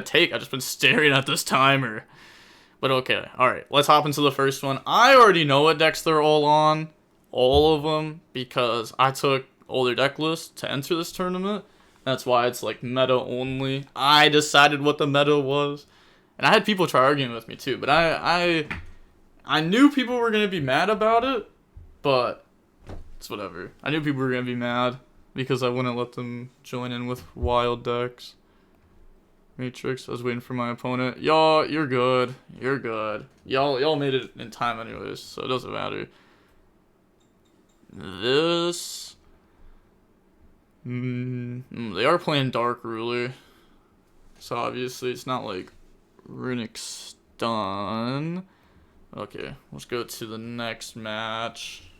take. I've just been staring at this timer. But okay, alright, let's hop into the first one. I already know what decks they're all on. All of them, because I took older deck lists to enter this tournament. That's why it's like meta only. I decided what the meta was. And I had people try arguing with me too, but I knew people were going to be mad about it, but it's whatever. I knew people were going to be mad because I wouldn't let them join in with wild decks. Matrix, I was waiting for my opponent. Y'all, you're good. You're good. Y'all made it in time anyways, so it doesn't matter. This... they are playing Dark Ruler. So obviously it's not like Runic Stun. Okay, let's go to the next match.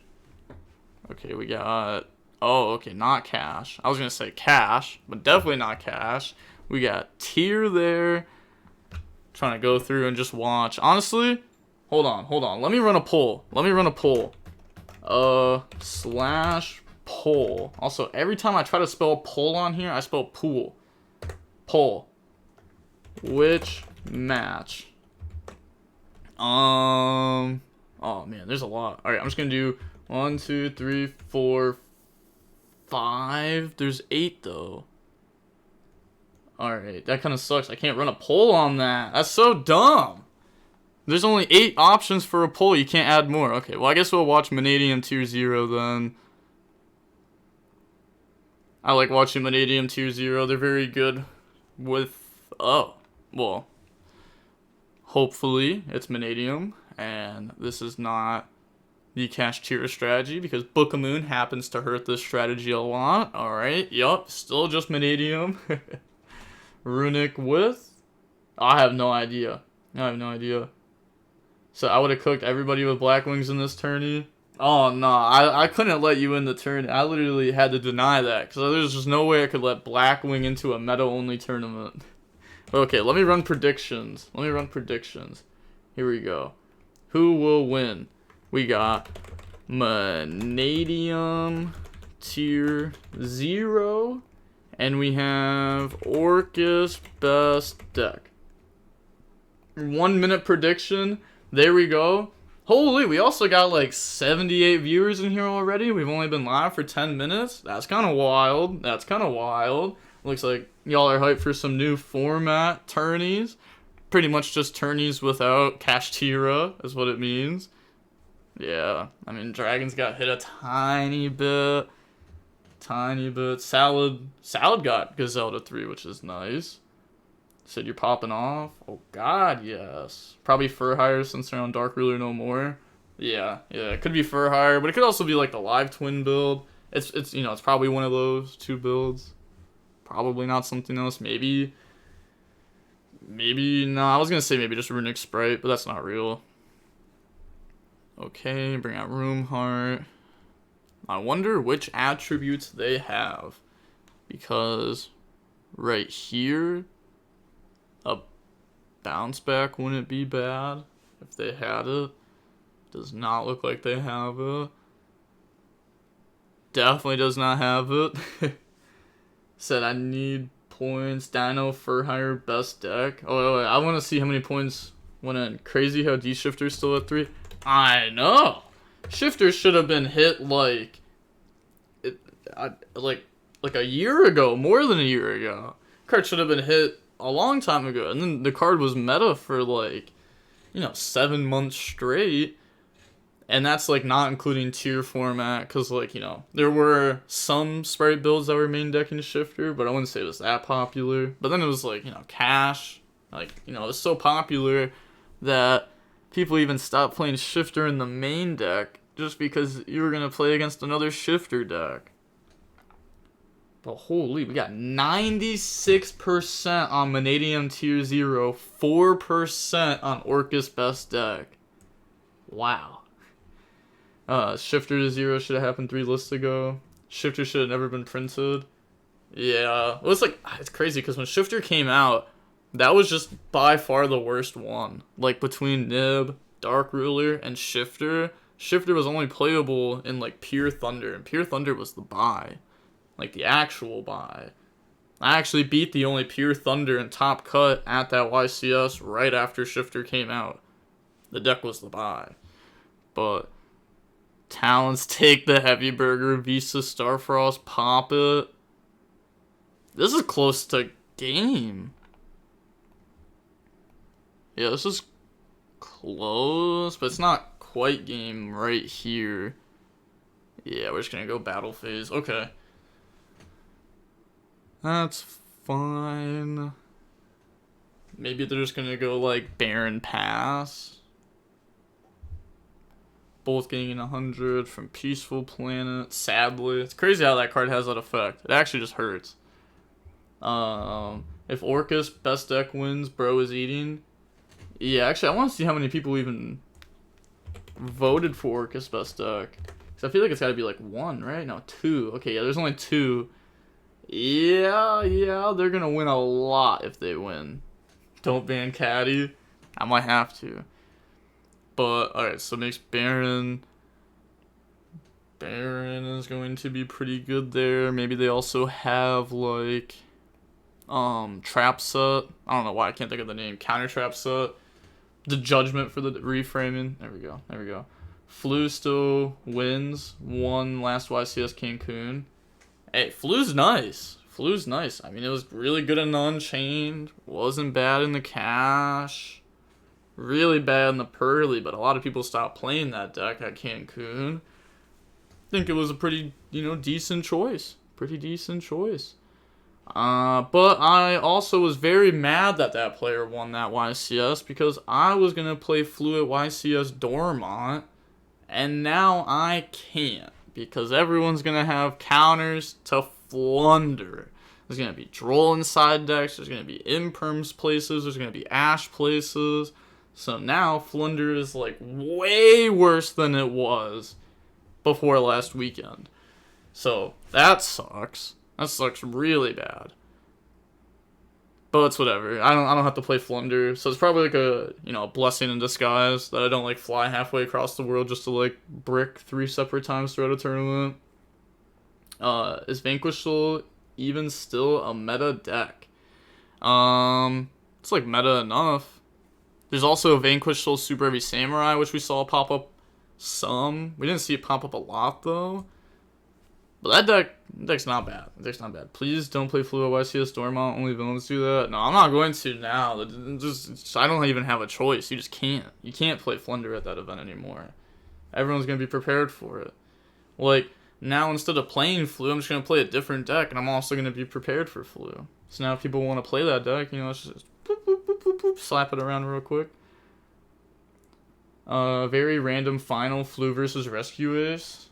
Okay, we got... Oh, okay, not Cash. I was going to say Cash, but definitely not Cash. We got Tier there. Trying to go through and just watch. Honestly, hold on. Let me run a poll. Slash poll. Also, every time I try to spell poll on here, I spell pool. Poll. Which match? Oh man, there's a lot. Alright, I'm just gonna do 1, 2, 3, 4, 5. There's 8 though. Alright, that kind of sucks. I can't run a poll on that. That's so dumb. There's only 8 options for a poll. You can't add more. Okay, well, I guess we'll watch Manadium Tier 0 then. I like watching Manadium Tier 0. They're very good with... Oh, well. Hopefully, it's Manadium. And this is not the Cash Tier strategy because Book of Moon happens to hurt this strategy a lot. Alright, yup. Still just Manadium. Runic with? I have no idea. So I would have cooked everybody with Black Wings in this tourney. Oh no, I couldn't let you in the tourney. I literally had to deny that because there's just no way I could let Black Wing into a meta only tournament. Okay, let me run predictions. Here we go. Who will win? We got Manadium Tier 0. And we have Orcus best deck. 1 minute prediction. There we go. Holy, we also got like 78 viewers in here already. We've only been live for 10 minutes. That's kind of wild. Looks like y'all are hyped for some new format tourneys. Pretty much just tourneys without Cash Tira is what it means. Yeah, I mean, Dragons got hit a tiny bit. Salad got Gazelda 3, which is nice. Said you're popping off. Oh god, yes. Probably Fur Hire since they're on Dark Ruler no more. Yeah, it could be Fur Hire, but it could also be like the live twin build. It's you know, it's probably one of those 2 builds. Probably not something else. Maybe no, I was gonna say maybe just Runic Sprite, but that's not real. Okay, bring out Room Heart. I wonder which attributes they have. Because right here, a bounce back wouldn't be bad if they had it. Does not look like they have it. Definitely does not have it. Said I need points. Dino Fur Hire best deck. Oh wait, I want to see how many points went in. Crazy how D-Shifter's still at 3. I know. Shifter should have been hit like a year ago, more than a year ago. Card should have been hit a long time ago, and then the card was meta for like, 7 months straight, and that's like not including tier format, because like, there were some sprite builds that were main decking Shifter, but I wouldn't say it was that popular. But then it was like, Cash, like, it was so popular that people even stopped playing Shifter in the main deck just because you were gonna play against another Shifter deck. But holy, we got 96% on Manadium Tier 0, 4% on Orcus best deck. Wow. Shifter to 0 should have happened 3 lists ago. Shifter should have never been printed. Yeah. Well, it's crazy because when Shifter came out, that was just by far the worst one. Like between Nib, Dark Ruler, and Shifter, Shifter was only playable in like Pure Thunder, and Pure Thunder was the buy. Like the actual buy. I actually beat the only pure Thunder and top cut at that YCS right after Shifter came out. The deck was the buy. But Talons take the Heavy Burger, Visa Starfrost, pop it. This is close to game. Yeah, this is close, but it's not quite game right here. Yeah, we're just gonna go battle phase. Okay. That's fine. Maybe they're just gonna go like Baron Pass. Both getting 100 from Peaceful Planet. Sadly, it's crazy how that card has that effect. It actually just hurts. If Orcus best deck wins, bro is eating. Yeah, actually, I want to see how many people even voted for Orcus best deck. Cause I feel like it's got to be like 1, right? No, 2. Okay, yeah, there's only 2. Yeah, they're gonna win a lot if they win. Don't ban Caddy. I might have to. But, alright, so makes Baron. Baron is going to be pretty good there. Maybe they also have, like, Trap Set. I don't know why I can't think of the name. Counter Trap Set. The Judgment for the reframing. There we go. Flu still wins. Won last YCS Cancun. Hey, Flu's nice. I mean, it was really good in the Unchained. Wasn't bad in the Cash. Really bad in the Pearly, but a lot of people stopped playing that deck at Cancun. I think it was a pretty, decent choice. But I also was very mad that that player won that YCS because I was going to play Flu at YCS Dormont, and now I can't because everyone's going to have counters to Flunder. There's going to be Droll inside decks, there's going to be Imperms places, there's going to be Ash places. So now Flunder is like way worse than it was before last weekend. So that sucks. That sucks really bad. But it's whatever. I don't have to play Flunder. So it's probably like a blessing in disguise that I don't like fly halfway across the world just to like brick 3 separate times throughout a tournament. Is Vanquish Soul even still a meta deck? It's like meta enough. There's also Vanquish Soul Super Heavy Samurai, which we saw pop up some. We didn't see it pop up a lot, though. But that deck's not bad. Please don't play Flu at YCS Dormont. Only villains do that. No, I'm not going to now. I don't even have a choice. You just can't. You can't play Flunder at that event anymore. Everyone's going to be prepared for it. Like, now instead of playing Flu, I'm just going to play a different deck, and I'm also going to be prepared for Flu. So now if people want to play that deck, it's just boop, boop, boop, boop, boop, slap it around real quick. Very random final Flu versus Rescue Ace.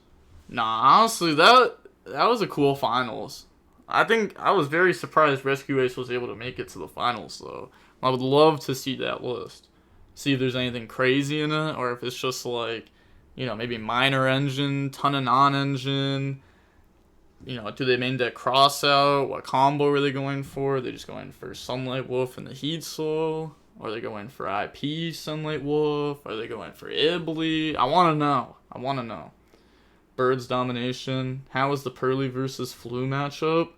Nah, honestly, that was a cool finals. I think I was very surprised Rescue Ace was able to make it to the finals, though. I would love to see that list. See if there's anything crazy in it, or if it's just like, maybe minor engine, ton of non-engine. Do they main deck cross out? What combo are they going for? Are they just going for Sunlight Wolf and the Heat Soul? Or are they going for IP Sunlight Wolf? Are they going for Ibly? I want to know. Birds domination. How is the Pearly versus Flu matchup?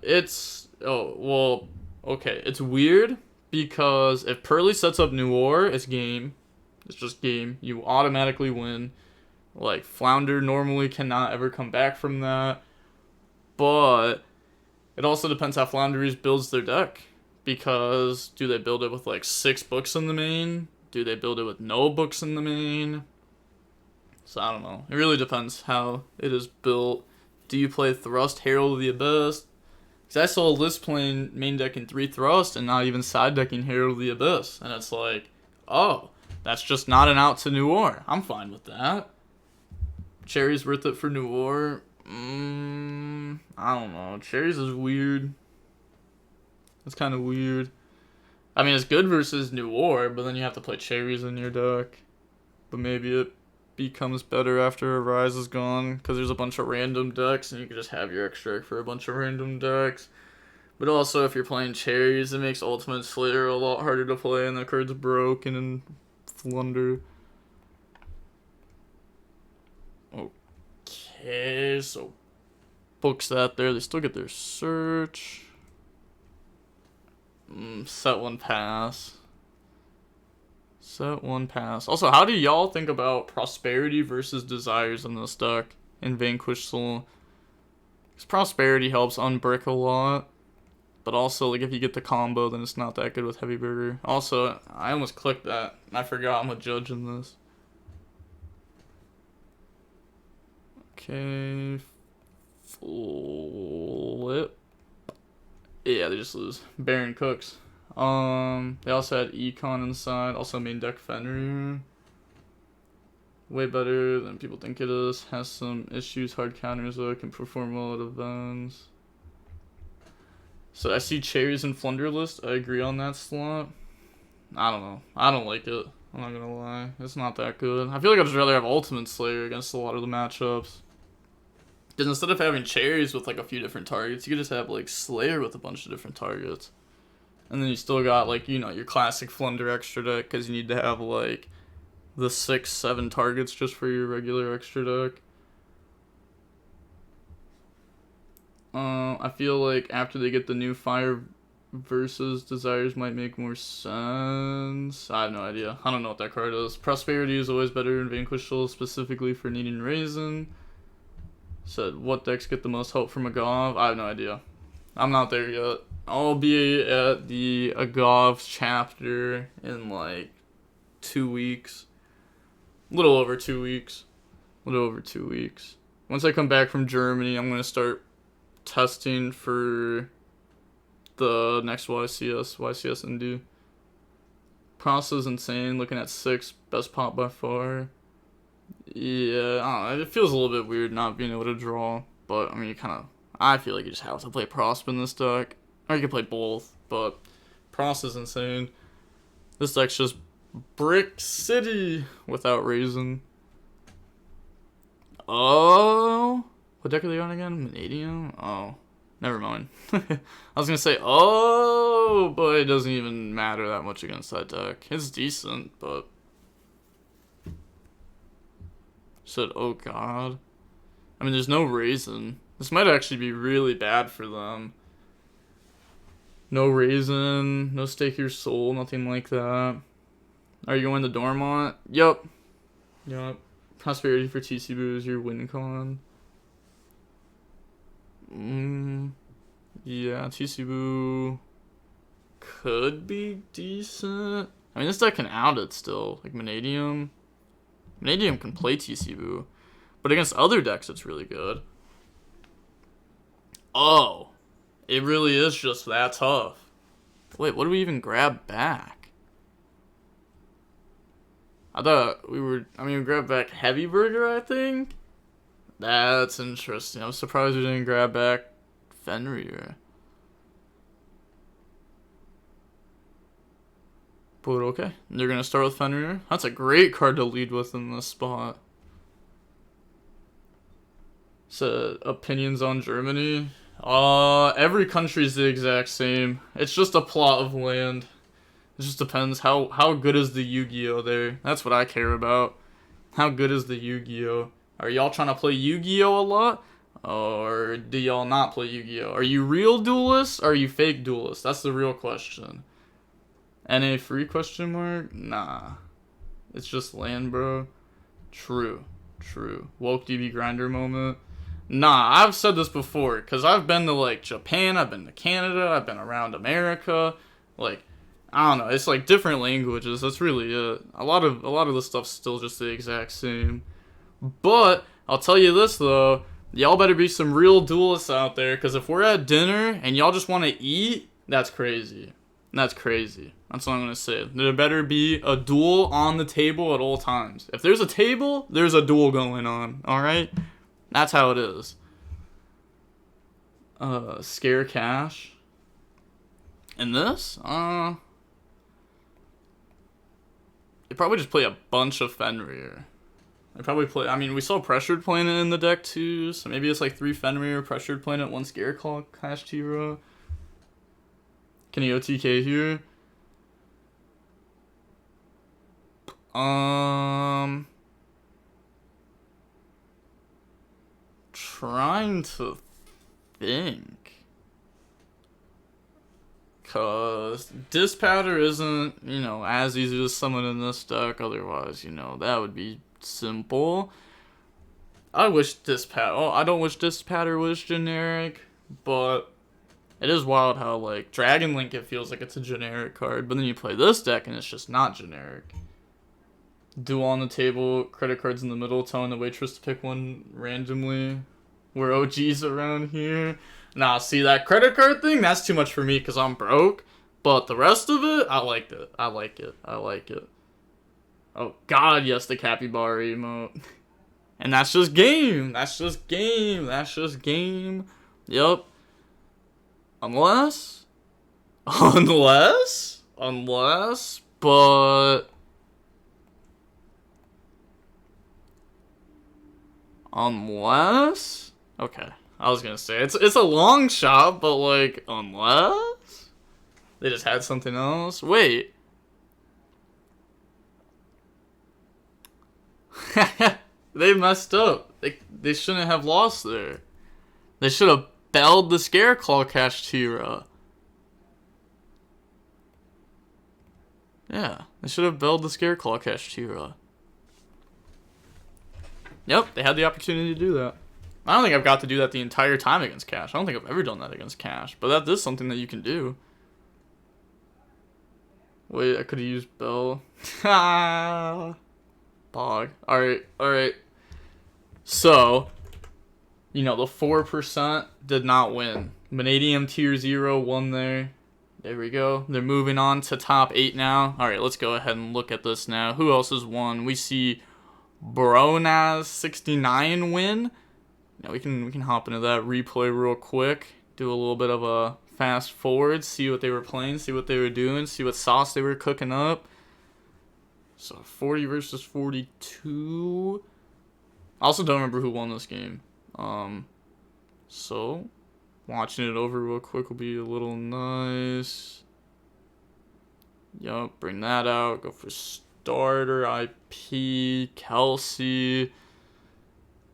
It's weird because if Pearly sets up Noir, it's game. It's just game. You automatically win. Like, Flounder normally cannot ever come back from that. But it also depends how Floowandereeze builds their deck. Because do they build it with like 6 books in the main? Do they build it with no books in the main? So I don't know. It really depends how it is built. Do you play Thrust, Herald of the Abyss? Because I saw Liz playing main decking 3 Thrust and not even side decking Herald of the Abyss. And it's like, oh, that's just not an out to Noir. I'm fine with that. Cherry's worth it for Noir? I don't know. Cherry's is weird. It's kind of weird. I mean, it's good versus Noir, but then you have to play Cherries in your deck. But maybe it becomes better after Arise is gone, because there's a bunch of random decks, and you can just have your extract for a bunch of random decks. But also, if you're playing Cherries, it makes Ultimate Slayer a lot harder to play, and the card's broken and Flunder. Okay, so books that there. They still get their search. Set one pass. Set one pass. Also, how do y'all think about prosperity versus desires in this deck in Vanquish Soul? Because prosperity helps unbrick a lot. But also, like, if you get the combo, then it's not that good with Heavy Burger. Also, I almost clicked that. I forgot I'm a judge in this. Okay. Flip. Yeah, they just lose. Baron Cooks. They also had Econ inside. Also main deck Fenrir. Way better than people think it is. Has some issues, hard counters though. Can perform well at events. So I see Cherries and Floowandereeze. I agree on that slot. I don't know. I don't like it. I'm not gonna lie. It's not that good. I feel like I'd just rather have Ultimate Slayer against a lot of the matchups. Because instead of having Cherries with like a few different targets, you could just have like Slayer with a bunch of different targets. And then you still got like, you know, your classic Flunder extra deck because you need to have like the 6-7 targets just for your regular extra deck. I feel like after they get the new Fire versus Desires might make more sense. I have no idea. I don't know what that card is. Prosperity is always better in Vanquish Soul, specifically for needing Raisin. Said, what decks get the most help from Agov? I have no idea. I'm not there yet. I'll be at the Agov chapter in like 2 weeks. A little over 2 weeks. Once I come back from Germany, I'm going to start testing for the next YCS Indy. Process is insane. Looking at 6, best pop by far. Yeah, I don't know. It feels a little bit weird not being able to draw, but I mean, I feel like you just have to play Prosp in this deck, or you can play both. But Pross is insane. This deck's just Brick City without Raisin. Oh, what deck are they on again? Manadium? Oh, never mind. I was gonna say, oh, but it doesn't even matter that much against that deck. It's decent, but. Said, oh god. I mean, there's no Raisin. This might actually be really bad for them. No Raisin, no Stake Your Soul, nothing like that. Are you going to Dormont? Yup. Prosperity for TC Boo is your win con. Yeah, TC Boo could be decent. I mean, this deck can out it still. Like Manadium. Manadium can play TC Boo. But against other decks, it's really good. Oh. It really is just that tough. Wait, what do we even grab back? I thought we grabbed back Heavy Burger, I think? That's interesting. I'm surprised we didn't grab back Fenrir. But okay, they're going to start with Fenrir. That's a great card to lead with in this spot. So, opinions on Germany. Every country is the exact same. It's just a plot of land. It just depends how good is the YuGiOh there. That's what I care about. How good is the YuGiOh? Are y'all trying to play Yu-Gi-Oh a lot? Or do y'all not play Yu-Gi-Oh? Are you real duelists or are you fake duelists? That's the real question. NA free question mark? Nah. It's just land, bro. True. Woke DB grinder moment. Nah, I've said this before, because I've been to, like, Japan, I've been to Canada, I've been around America. Like, I don't know, it's like different languages, that's really it. A lot of this stuff's still just the exact same. But, I'll tell you this, though, y'all better be some real duelists out there, because if we're at dinner, and y'all just want to eat, that's crazy. That's all I'm going to say. There better be a duel on the table at all times. If there's a table, there's a duel going on, alright? That's how it is. Scare Cash. And this? They probably just play a bunch of Fenrir. They probably play, I mean, we saw Pressured playing it in the deck too, so maybe it's like 3 Fenrir, Pressured playing it, 1 Scare Cash T-Row. Can he OTK here? Trying to think. Because Disc Powder isn't, you know, as easy to summon in this deck. Otherwise, you know, that would be simple. I wish Disc Powder... Oh, I don't wish Disc Powder was generic, but it is wild how, like, Dragon Link, it feels like it's a generic card, but then you play this deck and it's just not generic. Duel on the table, credit cards in the middle, telling the waitress to pick one randomly. We're OGs around here. Nah, see, that credit card thing, that's too much for me because I'm broke. But the rest of it, I liked it. I like it. I like it. Oh, God, yes, the capybara emote. And that's just game. That's just game. That's just game. Yep. Unless, but... Unless... Okay, I was gonna say, it's a long shot, but, like, unless... They just had something else? Wait. They messed up. They shouldn't have lost there. They should have belled the Scareclaw Kashtira. Yeah, they should have belled the Scareclaw Kashtira. Yep, they had the opportunity to do that. I don't think I've got to do that the entire time against Cash. I don't think I've ever done that against Cash, but that is something that you can do. Wait, I could have used Bell. Bog. Alright. So, you know, the 4% did not win. Manadium Tier 0 won there. There we go. They're moving on to top 8 now. Alright, let's go ahead and look at this now. Who else has won? We see Bronaz 69 win. Now we can hop into that replay real quick. Do a little bit of a fast forward. See what they were playing. See what they were doing. See what sauce they were cooking up. So 40 versus 42. I also don't remember who won this game. So watching it over real quick will be a little nice. Yup, bring that out. Go for starter IP. Kelsey.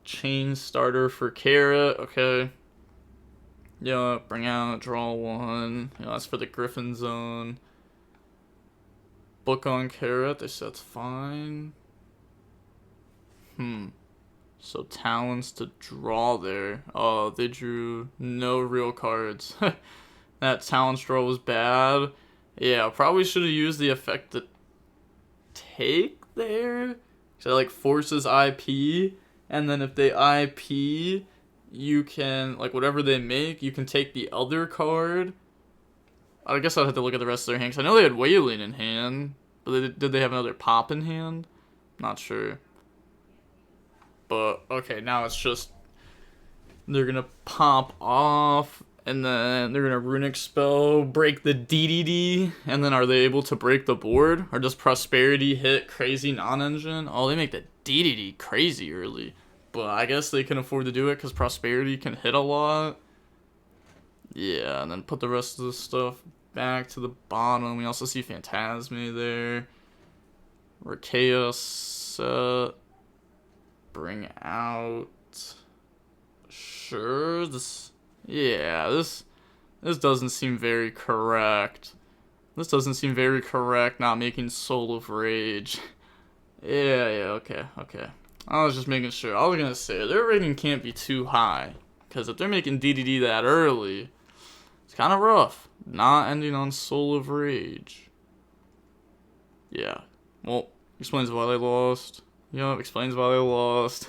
Chain starter for Carrot. Okay. Yeah, bring out, draw one. Yeah, that's for the Griffin zone. Book on Carrot, they said it's fine. So talents to draw there. Oh, they drew no real cards. That talents draw was bad. Yeah, probably should have used the effect to take there. So it like forces IP. And then if they IP, you can, like whatever they make, you can take the other card. I guess I'd have to look at the rest of their hand, 'cause I know they had Wailing in hand. But did they have another pop in hand? Not sure. But, okay, now it's just... They're gonna pop off, and then they're gonna Runic Spell, break the DDD, and then are they able to break the board? Or does Prosperity hit crazy non-engine? Oh, they make the DDD crazy early. But I guess they can afford to do it because Prosperity can hit a lot. Yeah, and then put the rest of the stuff back to the bottom. We also see Phantasme there. Chaos set. Bring out. Sure, this doesn't seem very correct. This doesn't seem very correct, not making Soul of Rage. Yeah, okay. I was just making sure. I was gonna say, their rating can't be too high. Because if they're making DDD that early, it's kind of rough. Not ending on Soul of Rage. Yeah. Well, explains why they lost. Yup, explains why they lost.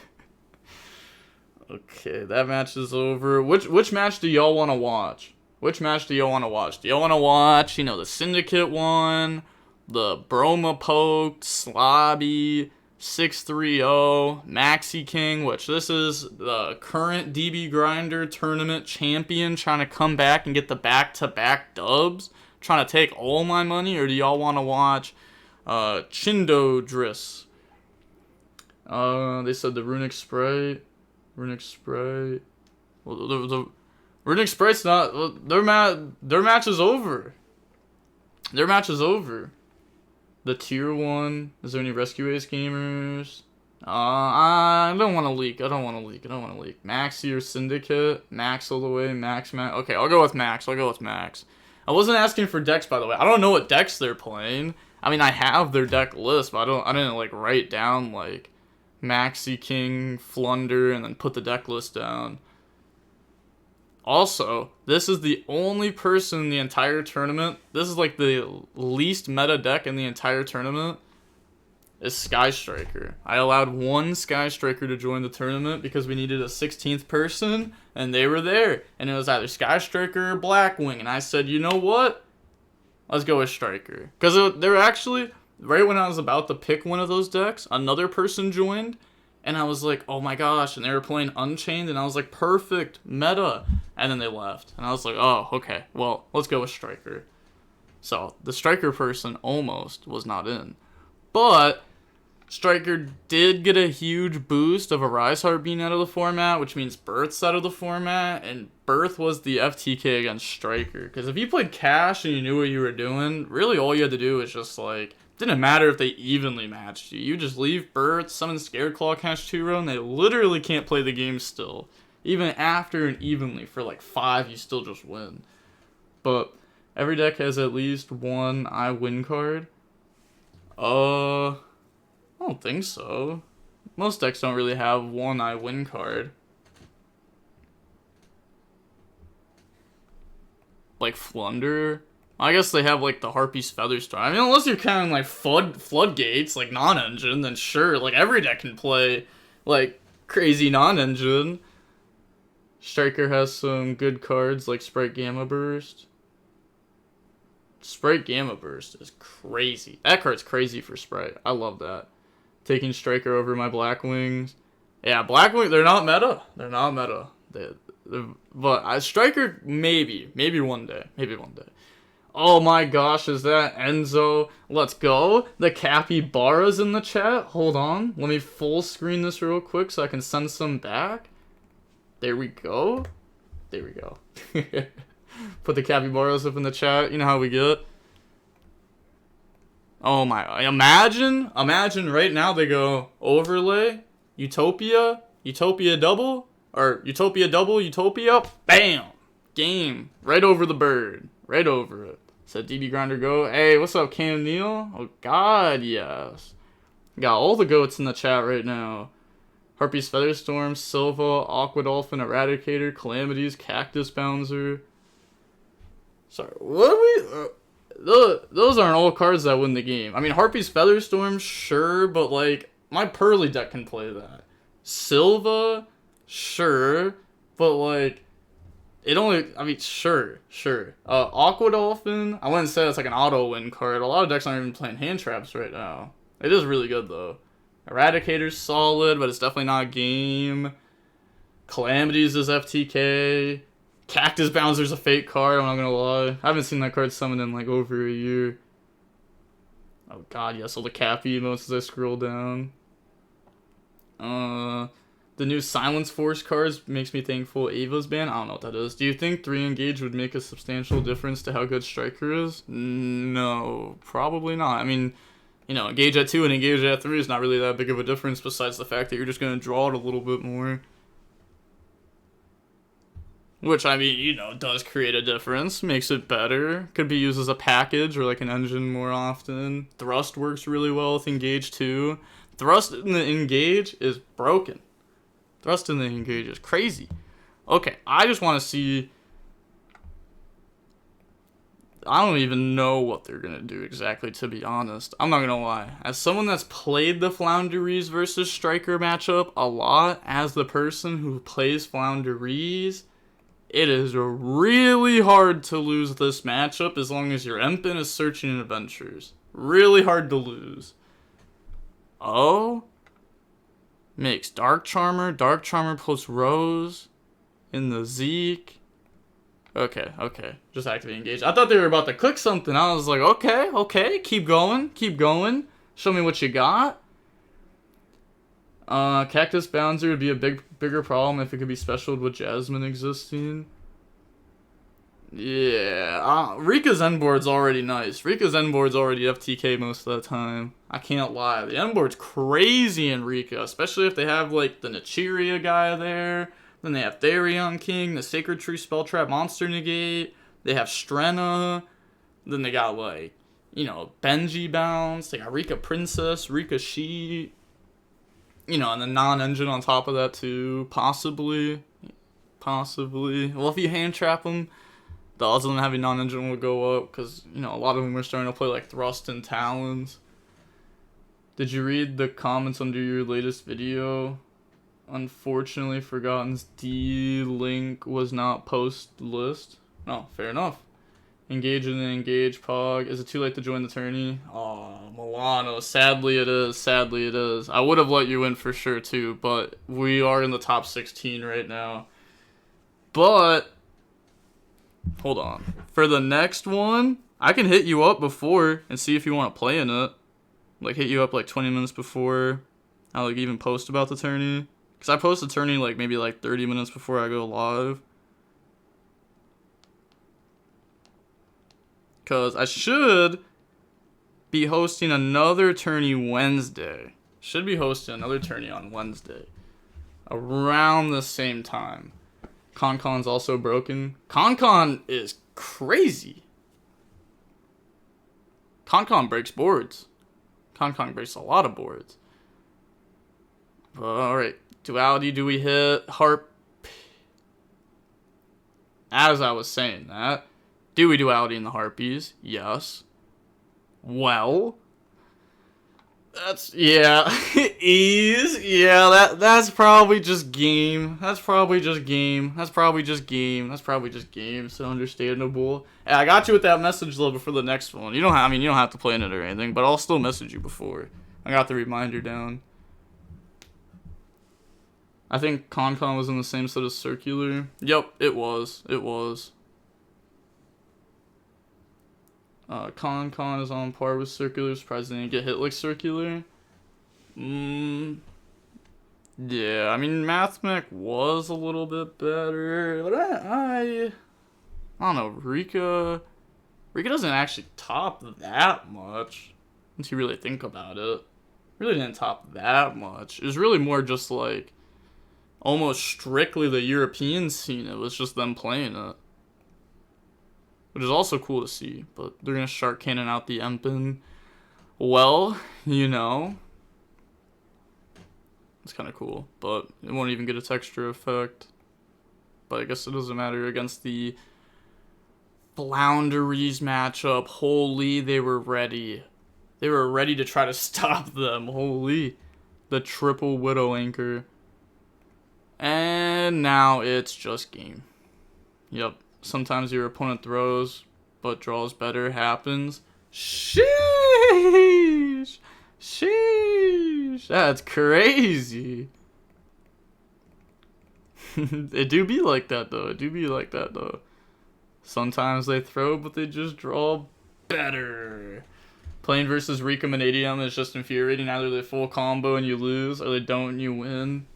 Okay, that match is over. Which match do y'all want to watch? Which match do y'all want to watch? Do y'all want to watch, you know, the Syndicate one, the Broma Poked, Slobby, 630, Maxi King, which this is the current DB Grinder tournament champion trying to come back and get the back-to-back dubs, trying to take all my money, or do y'all want to watch Chindo Driss? They said the Runic Sprite. Well, the Runic Sprite's not... Well, their match is over. The tier 1... Is there any Rescue Ace gamers? I don't want to leak. I don't want to leak. I don't want to leak. Maxi or Syndicate? Max all the way. Max. Okay, I'll go with Max. I'll go with Max. I wasn't asking for decks, by the way. I don't know what decks they're playing. I mean, I have their deck list, but I didn't like write down like Maxi King, Flunder, and then put the deck list down. Also, this is the only person in the entire tournament. This is like the least meta deck in the entire tournament. Is Sky Striker. I allowed one Sky Striker to join the tournament because we needed a 16th person, and they were there. And it was either Sky Striker or Blackwing. And I said, you know what? Let's go with Striker. Because they were actually, right when I was about to pick one of those decks, another person joined. And I was like, oh my gosh. And they were playing Unchained. And I was like, perfect, meta. And then they left. And I was like, oh, okay. Well, let's go with Striker. So, the Striker person almost was not in. But Striker did get a huge boost of a Rise Heart being out of the format, which means Birth's out of the format, and Birth was the FTK against Striker. Because if you played Cash and you knew what you were doing, really all you had to do was just like, didn't matter if they evenly matched you. You just leave Birth, summon Scared Claw, Cash 2 and they literally can't play the game still. Even after and evenly, for like 5, you still just win. But every deck has at least one I win card. I don't think so. Most decks don't really have one I win card. Like Flunder. I guess they have like the Harpy's Featherstorm. I mean, unless you're counting like Floodgates, like non-engine, then sure, like every deck can play like crazy non-engine. Striker has some good cards like Sprite Gamma Burst. Sprite Gamma Burst is crazy. That card's crazy for Sprite. I love that. Taking Striker over my Blackwings. Yeah, Blackwing, they're not meta. They're not meta. But Striker, maybe one day. Maybe one day. Oh my gosh, is that Enzo? Let's go. The Capybara's in the chat. Hold on. Let me full screen this real quick so I can send some back. There we go. There we go. Put the Capybaras up in the chat. You know how we get. Oh my, imagine right now they go overlay, Utopia double, or Utopia double, Utopia, bam, game, right over the bird, right over it. Said DB Grinder go, hey, what's up Cam Neal? Oh god, yes. Got all the goats in the chat right now. Harpy's Featherstorm, Silva, Aqua Dolphin, Eradicator, Calamities, Cactus Bouncer. Sorry, what are we... Those aren't all cards that win the game. I mean, Harpy's Featherstorm, sure, but, like, my Pearly deck can play that. Silva, sure, but, like, it only... I mean, sure. Aqua Dolphin, I wouldn't say that's, like, an auto-win card. A lot of decks aren't even playing hand traps right now. It is really good, though. Eradicator's solid, but it's definitely not a game. Calamities is FTK. Cactus Bouncer's a fake card, I'm not gonna lie. I haven't seen that card summoned in like over a year. Oh god, yes, all the Cappy emotes as I scroll down. The new Silence Force cards makes me thankful Ava's banned. I don't know what that is. Do you think 3 engage would make a substantial difference to how good Striker is? No, probably not. I mean, you know, engage at 2 and engage at 3 is not really that big of a difference besides the fact that you're just gonna draw it a little bit more. Which, I mean, you know, does create a difference. Makes it better. Could be used as a package or like an engine more often. Thrust works really well with Engage too. Thrust in the Engage is broken. Thrust in the Engage is crazy. Okay, I just want to see... I don't even know what they're going to do exactly, to be honest. I'm not going to lie. As someone that's played the Floowandereeze versus Striker matchup a lot, as the person who plays Floowandereeze... It is really hard to lose this matchup as long as your Empin is searching in adventures. Really hard to lose. Oh? Makes Dark Charmer plus Rose in the Zeke. Okay. Just activate Engage. I thought they were about to click something. I was like, okay. Keep going. Show me what you got. Cactus Bouncer would be a bigger problem if it could be specialed with Jasmine existing. Yeah, Rika's end board's already nice. Rika's end board's already FTK most of the time. I can't lie. The end board's crazy in Rika, especially if they have, like, the Nichiria guy there. Then they have Therion King, the Sacred Tree Spell Trap Monster Negate. They have Strenna. Then they got, like, you know, Benji Bounce. They got Rika Princess, Rika Sheet. You know, and the non-engine on top of that, too. Possibly. Well, if you hand trap them, the odds of them having non-engine will go up because, you know, a lot of them are starting to play like Thrust and Talons. Did you read the comments under your latest video? Unfortunately, Forgotten's D-Link was not post list. No, fair enough. Engage in the Engage Pog. Is it too late to join the tourney? Oh, Milano. Sadly it is. I would have let you in for sure too, but we are in the top 16 right now. But hold on. For the next one, I can hit you up before and see if you want to play in it. Like, hit you up like 20 minutes before I like even post about the tourney. Because I post the tourney like maybe like 30 minutes before I go live. Because I should be hosting another tourney Wednesday. Should be hosting another tourney on Wednesday. Around the same time. Concon's also broken. Concon is crazy. Concon breaks boards. Concon breaks a lot of boards. Alright. Duality, do we hit? Harp. As I was saying that. Do we duality in the Harpies? Yes. Well. That's, yeah. Ease. Yeah, that's probably just game. That's probably just game. So understandable. Hey, I got you with that message though before the next one. You don't have to play in it or anything, but I'll still message you before. I got the reminder down. I think Concon was in the same set as Circular. Yep, it was. Concon is on par with Circular. Surprised they didn't get hit like Circular. Yeah, I mean, Mathmech was a little bit better. But I don't know. Rika doesn't actually top that much. Once you really think about it. Really didn't top that much. It was really more just like almost strictly the European scene. It was just them playing it. Which is also cool to see, but they're going to Shark Cannon out the Empen. Well, you know. It's kind of cool, but it won't even get a texture effect. But I guess it doesn't matter against the Floowandereeze matchup. Holy, they were ready. They were ready to try to stop them. Holy. The triple Widow Anchor. And now it's just game. Yep. Sometimes your opponent throws, but draws better happens. Sheesh! That's crazy. It do be like that, though. Sometimes they throw, but they just draw better. Playing versus Rika Manadium is just infuriating. Either they full combo and you lose, or they don't and you win.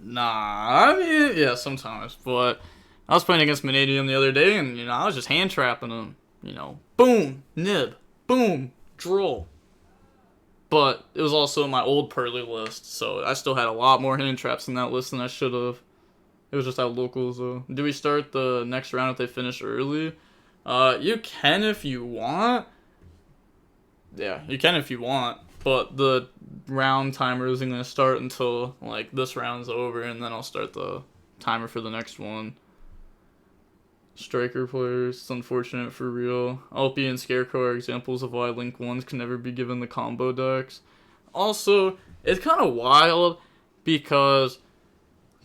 Nah, I mean, yeah, sometimes, but I was playing against Manadium the other day, and, you know, I was just hand trapping them. You know, boom, nib, boom, draw. But it was also my old Pearly list, so I still had a lot more hand traps in that list than I should have. It was just at locals, though. Do we start the next round if they finish early? You can if you want. Yeah, you can if you want. But the round timer isn't going to start until, like, this round's over, and then I'll start the timer for the next one. Striker players, it's unfortunate for real. Alpi and Scarecrow are examples of why Link 1s can never be given the combo decks. Also, it's kind of wild because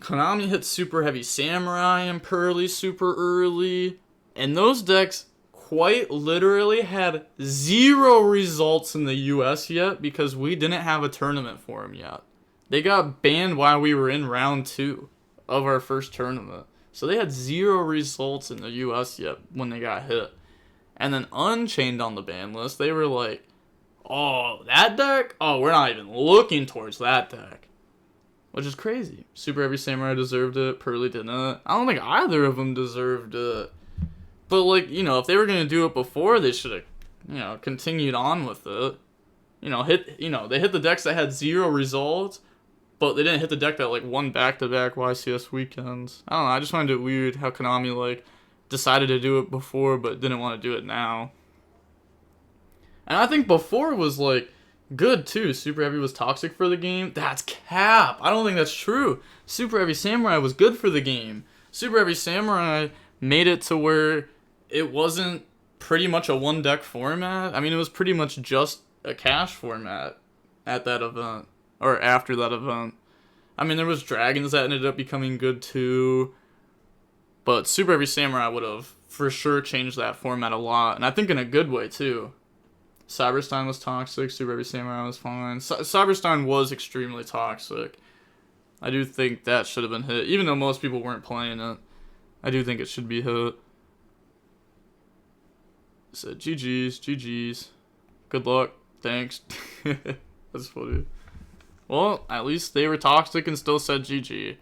Konami hit Super Heavy Samurai and Pearly super early, and those decks quite literally had 0 results in the US yet because we didn't have a tournament for them yet. They got banned while we were in round 2 of our first tournament. So they had 0 results in the US yet when they got hit. And then Unchained on the ban list, they were like, oh, that deck? Oh, we're not even looking towards that deck. Which is crazy. Super Heavy Samurai deserved it. Pearly didn't. I don't think either of them deserved it. But, like, you know, if they were going to do it before, they should have, you know, continued on with it. You know, they hit the decks that had 0 results, but they didn't hit the deck that, like, won back-to-back YCS weekends. I don't know, I just find it weird how Konami, like, decided to do it before, but didn't want to do it now. And I think before was, like, good, too. Super Heavy was toxic for the game. That's cap. I don't think that's true. Super Heavy Samurai was good for the game. Super Heavy Samurai made it to where it wasn't pretty much a one-deck format. I mean, it was pretty much just a cash format at that event. Or after that event. I mean, there was Dragons that ended up becoming good, too. But Super Heavy Samurai would have, for sure, changed that format a lot. And I think in a good way, too. Cyberstein was toxic. Super Heavy Samurai was fine. Cyberstein was extremely toxic. I do think that should have been hit. Even though most people weren't playing it, I do think it should be hit. Said GG's. Good luck. Thanks. That's funny. Well, at least they were toxic and still said GG.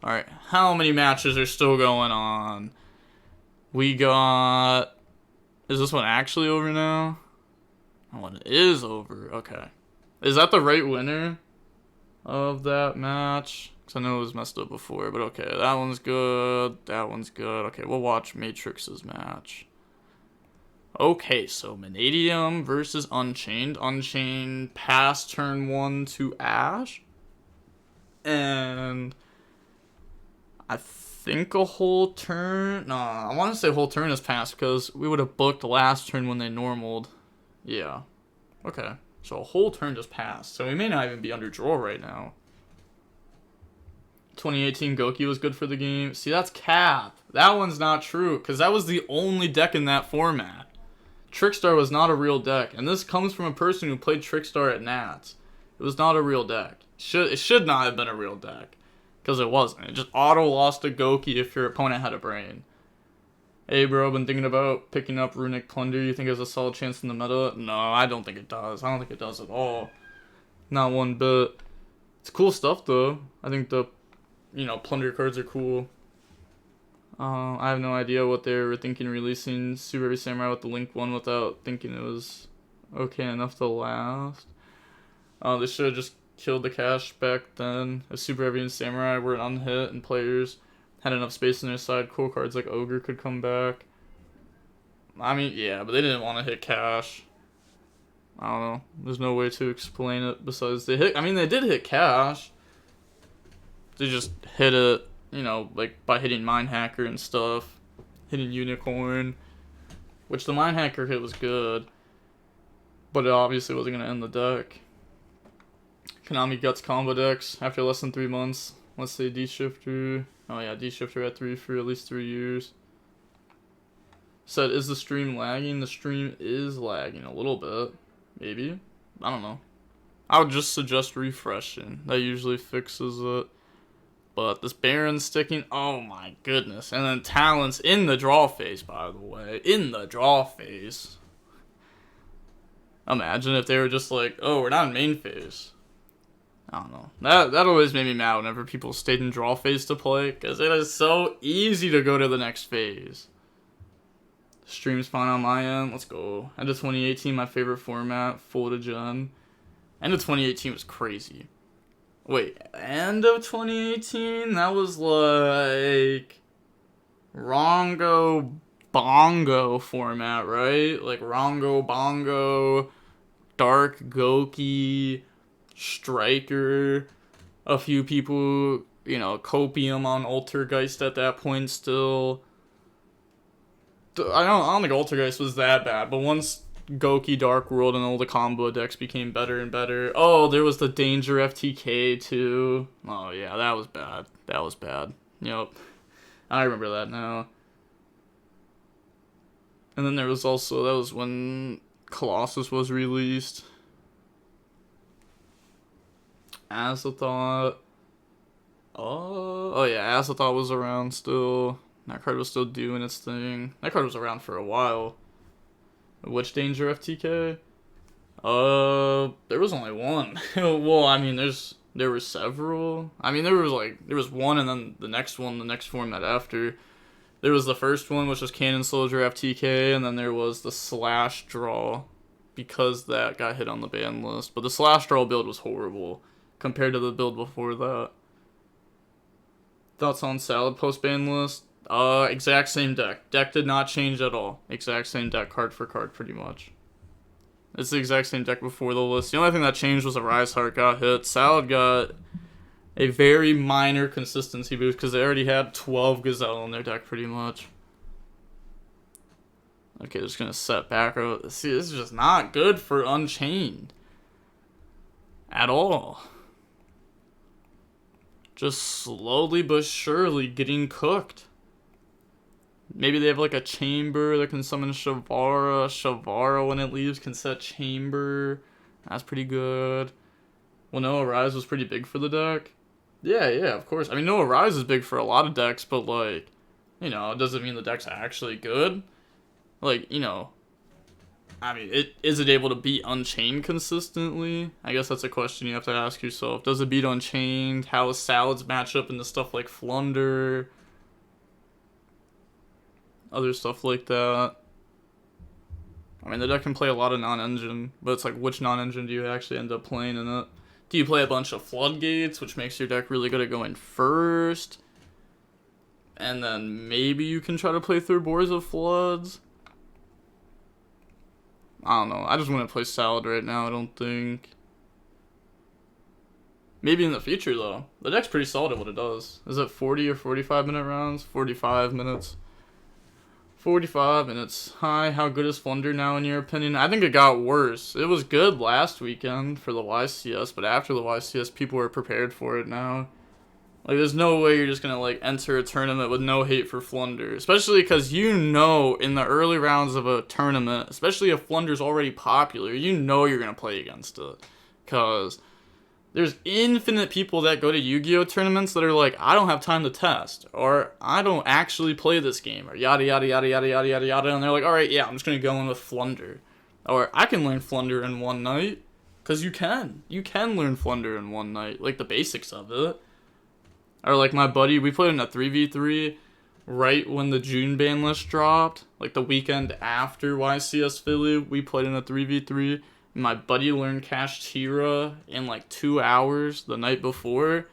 Alright, how many matches are still going on? We got... Is this one actually over now? That one is over. Okay. Is that the right winner of that match? Because I know it was messed up before, but okay. That one's good. That one's good. Okay, we'll watch Matrix's match. Okay, so Manadium versus Unchained. Unchained passed turn 1 to Ash. And I think a whole turn... Nah, I want to say a whole turn has passed because we would have booked last turn when they normaled. Yeah. Okay. So a whole turn just passed. So we may not even be under draw right now. 2018 Goki was good for the game. See, that's cap. That one's not true because that was the only deck in that format. Trickstar was not a real deck. And this comes from a person who played Trickstar at Nats. It was not a real deck. It should not have been a real deck. Because it wasn't. It just auto lost to Goki if your opponent had a brain. Hey bro, been thinking about picking up Runic Plunder. You think it has a solid chance in the meta? No, I don't think it does. I don't think it does at all. Not one bit. It's cool stuff though. I think the, Plunder cards are cool. I have no idea what they were thinking releasing Super Heavy Samurai with the Link one without thinking it was okay enough to last. They should have just killed the cash back then. If Super Heavy and Samurai were unhit and players had enough space on their side, cool cards like Ogre could come back. I mean, yeah, but they didn't want to hit cash. I don't know. There's no way to explain it besides they hit. I mean, they did hit cash. They just hit it, like by hitting Mind Hacker and stuff. Hitting Unicorn. Which the Mind Hacker hit was good. But it obviously wasn't going to end the deck. Konami Guts combo decks after less than 3 months. Let's say D-Shifter. Oh yeah, D-Shifter at 3 for at least 3 years. Said, is the stream lagging? The stream is lagging a little bit. Maybe. I don't know. I would just suggest refreshing. That usually fixes it. But this Baron's sticking. Oh my goodness. And then Talon's in the draw phase, by the way. In the draw phase. Imagine if they were just like, oh, we're not in main phase. I don't know. That always made me mad whenever people stayed in draw phase to play. Because it is so easy to go to the next phase. Stream's fine on my end. Let's go. End of 2018, my favorite format. Full to gen. End of 2018 was crazy. Wait, end of 2018? That was like Rongo Bongo format, right? Like Rongo Bongo, Dark Goki, Striker, a few people, Copium on Altergeist at that point still. I don't think Altergeist was that bad, but once Goki, Dark World, and all the combo decks became better and better. Oh, there was the Danger FTK too. Oh yeah, that was bad. That was bad. Yep. I remember that now. And then there was also, that was when Colossus was released. Azathoth. Oh yeah, Azathoth was around still. That card was still doing its thing. That card was around for a while. Which Danger FTK? There was only one. Well, I mean, there were several. I mean, there was one, and then the next one, the next format after. There was the first one, which was Cannon Soldier FTK, and then there was the Slash Draw, because that got hit on the ban list. But the Slash Draw build was horrible compared to the build before that. Thoughts on Salad post ban list? Exact same deck. Deck did not change at all. Exact same deck, card for card, pretty much. It's the exact same deck before the list. The only thing that changed was a Rise Heart got hit. Salad got a very minor consistency boost because they already had 12 Gazelle in their deck, pretty much. Okay, just gonna set back. See, this is just not good for Unchained. At all. Just slowly but surely getting cooked. Maybe they have like a chamber that can summon Shavara. Shavara, when it leaves, can set chamber. That's pretty good. Well, Noah Rise was pretty big for the deck. Yeah, of course. I mean, Noah Rise is big for a lot of decks, but like, you know, it doesn't mean the deck's actually good. Like, you know, I mean, is it able to beat Unchained consistently? I guess that's a question you have to ask yourself. Does it beat Unchained? How is Salad's matchup into stuff like Flunder? Other stuff like that. I mean, the deck can play a lot of non-engine, but it's like, which non-engine do you actually end up playing in it? Do you play a bunch of Floodgates, which makes your deck really good at going first? And then maybe you can try to play through Boars of Floods? I don't know. I just want to play Salad right now, I don't think. Maybe in the future, though. The deck's pretty solid at what it does. Is it 40 or 45 minute rounds? 45 minutes. 45 minutes. Hi, how good is Flunder now in your opinion? I think it got worse. It was good last weekend for the YCS, but after the YCS, people were prepared for it now. Like, there's no way you're just gonna, like, enter a tournament with no hate for Flunder. Especially because you know in the early rounds of a tournament, especially if Flunder's already popular, you know you're gonna play against it. Because there's infinite people that go to YuGiOh tournaments that are like, I don't have time to test, or I don't actually play this game, or yada yada yada yada yada yada yada, and they're like, alright, yeah, I'm just gonna go in with Flunder. Or I can learn Flunder in one night, because you can learn Flunder in one night, like the basics of it. Or like my buddy, we played in a 3v3 right when the June ban list dropped, like the weekend after YCS Philly, we played in a 3v3. My buddy learned Cash Tira in like 2 hours the night before,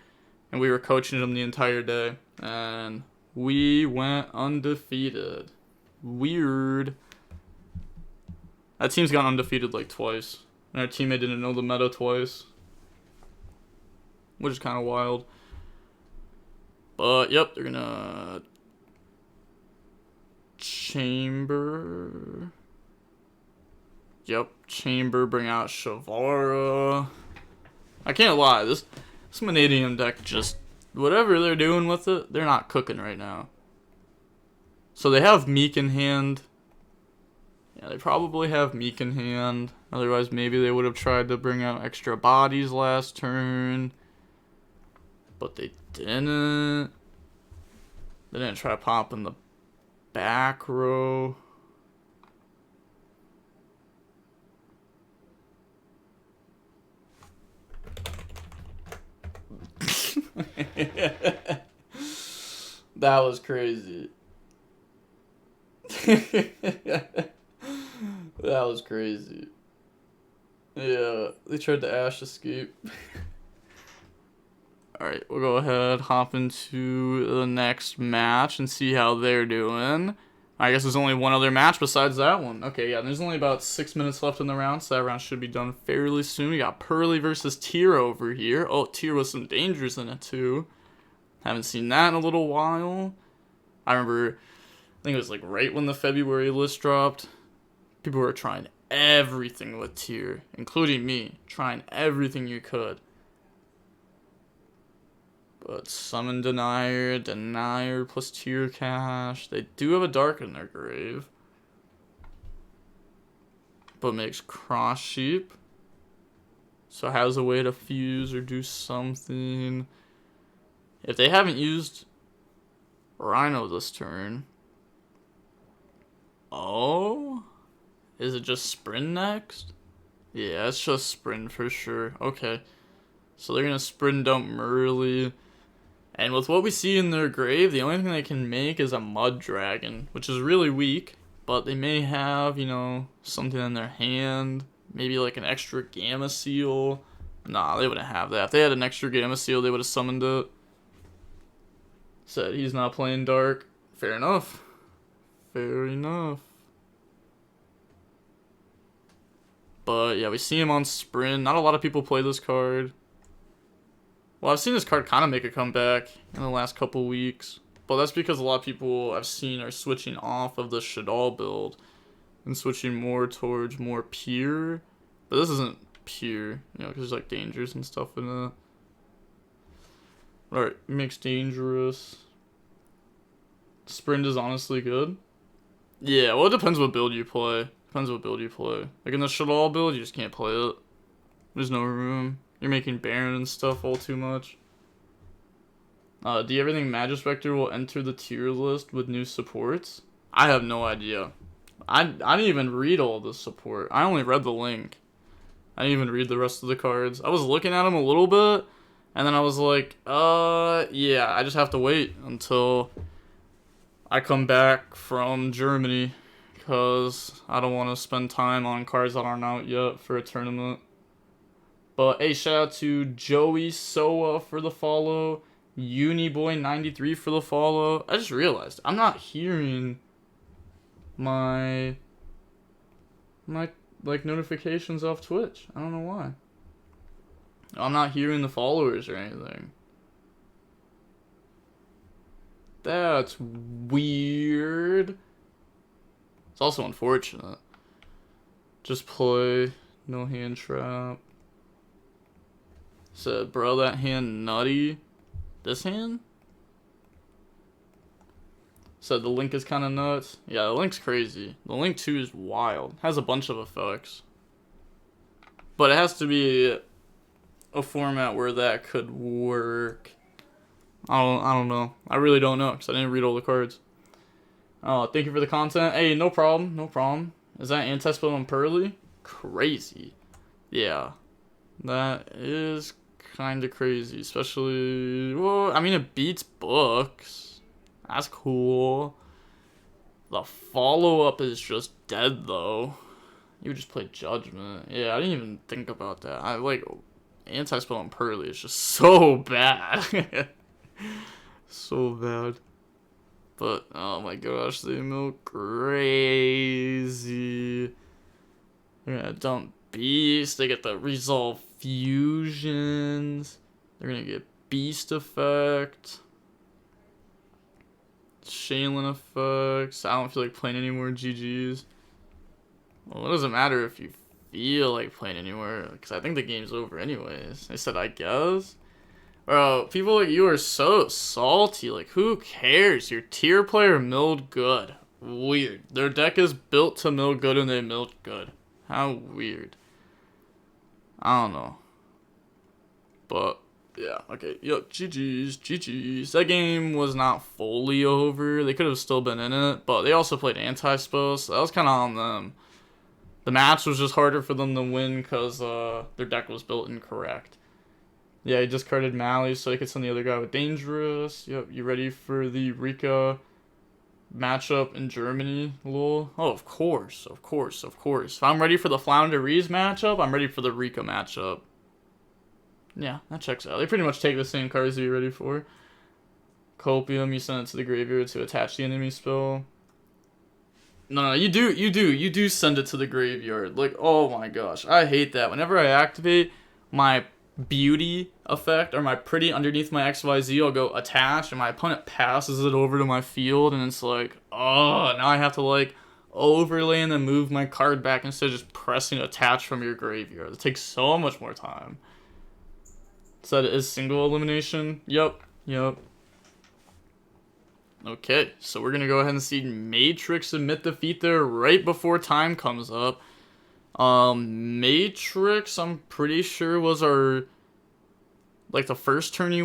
and we were coaching him the entire day, and we went undefeated. Weird. That team's gone undefeated like twice, and our teammate didn't know the meta twice, which is kind of wild. But yep, they're gonna chamber. Yep, chamber, bring out Shavara. I can't lie, this Manadium deck just, whatever they're doing with it, they're not cooking right now. So they have Meek in hand. Yeah, they probably have Meek in hand. Otherwise, maybe they would have tried to bring out extra bodies last turn. But they didn't. They didn't try popping the back row. That was crazy. That was crazy. Yeah, they tried to Ash escape. Alright, we'll go ahead, hop into the next match and see how they're doing. I guess there's only one other match besides that one. Okay, yeah, there's only about 6 minutes left in the round, so that round should be done fairly soon. We got Pearly versus Tier over here. Oh, Tier with some dangers in it, too. Haven't seen that in a little while. I remember, I think it was like right when the February list dropped. People were trying everything with Tier, including me, trying everything you could. But Summon Denier plus Tier Cash. They do have a Dark in their grave. But makes Cross Sheep. So has a way to fuse or do something. If they haven't used Rhino this turn. Oh? Is it just Sprint next? Yeah, it's just Sprint for sure. Okay. So they're going to Sprint dump Merly. And with what we see in their grave, the only thing they can make is a mud dragon, which is really weak. But they may have, you know, something in their hand. Maybe like an extra Gamma Seal. Nah, they wouldn't have that. If they had an extra Gamma Seal, they would have summoned it. Said he's not playing dark. Fair enough. Fair enough. But yeah, we see him on Sprint. Not a lot of people play this card. Well, I've seen this card kind of make a comeback in the last couple weeks. But that's because a lot of people I've seen are switching off of the Shadal build and switching more towards more pure. But this isn't pure, you know, because there's like dangers and stuff in it. Alright, makes dangerous. Sprint is honestly good. Yeah, well, it depends what build you play. Depends what build you play. Like in the Shadal build, you just can't play it. There's no room. You're making Baron and stuff all too much. Do you ever think Magispector will enter the tier list with new supports? I have no idea. I didn't even read all the support. I only read the link. I didn't even read the rest of the cards. I was looking at them a little bit, and then I was like, yeah, I just have to wait until I come back from Germany, because I don't want to spend time on cards that aren't out yet for a tournament. But hey, shout out to Joey Soa for the follow. Uniboy93 for the follow. I just realized I'm not hearing my like notifications off Twitch. I don't know why. I'm not hearing the followers or anything. That's weird. It's also unfortunate. Just play, no hand trap. Said, bro, that hand nutty. This hand? Said the link is kind of nuts. Yeah, the link's crazy. The link 2 is wild. Has a bunch of effects. But it has to be a format where that could work. I don't know. I really don't know, because I didn't read all the cards. Oh, thank you for the content. Hey, no problem. No problem. Is that anti-spell on Pearly? Crazy. Yeah. That is kind of crazy, especially, well, I mean, it beats books. That's cool. The follow-up is just dead, though. You would just play Judgment. Yeah, I didn't even think about that. I like anti-spell on Pearly is just so bad. So bad. But oh my gosh, they milk crazy. They're gonna dump Beast. They get the Resolve Fusions. They're gonna get Beast Effect. Shaylin effects. I don't feel like playing any more GGs. Well, it doesn't matter if you feel like playing anywhere, because I think the game's over anyways. I said, I guess. Bro, people like you are so salty. Like, who cares? Your tier player milled good. Weird. Their deck is built to mill good and they milled good. How weird. I don't know. But, yeah, okay. Yo, GG's, GG's. That game was not fully over. They could have still been in it, but they also played anti-spell, so that was kind of on them. The match was just harder for them to win because their deck was built incorrect. Yeah, he discarded Mally so he could send the other guy with Dangerous. Yep, you ready for the Rika matchup in Germany, lol? Oh, of course, of course, of course. If I'm ready for the Floowandereeze matchup, I'm ready for the Rika matchup. Yeah, that checks out. They pretty much take the same cards that you're ready for. Copium, you send it to the graveyard to attach the enemy spell. No, you do send it to the graveyard. Like, oh my gosh, I hate that. Whenever I activate my beauty effect or my pretty underneath my XYZ, I'll go attach, and my opponent passes it over to my field, and it's like, oh, now I have to like overlay and then move my card back instead of just pressing attach from your graveyard. It takes so much more time. So that is single elimination. Yep. Okay, so we're gonna go ahead and see Matrix submit defeat there right before time comes up. Matrix, I'm pretty sure was our, like, the first Tourney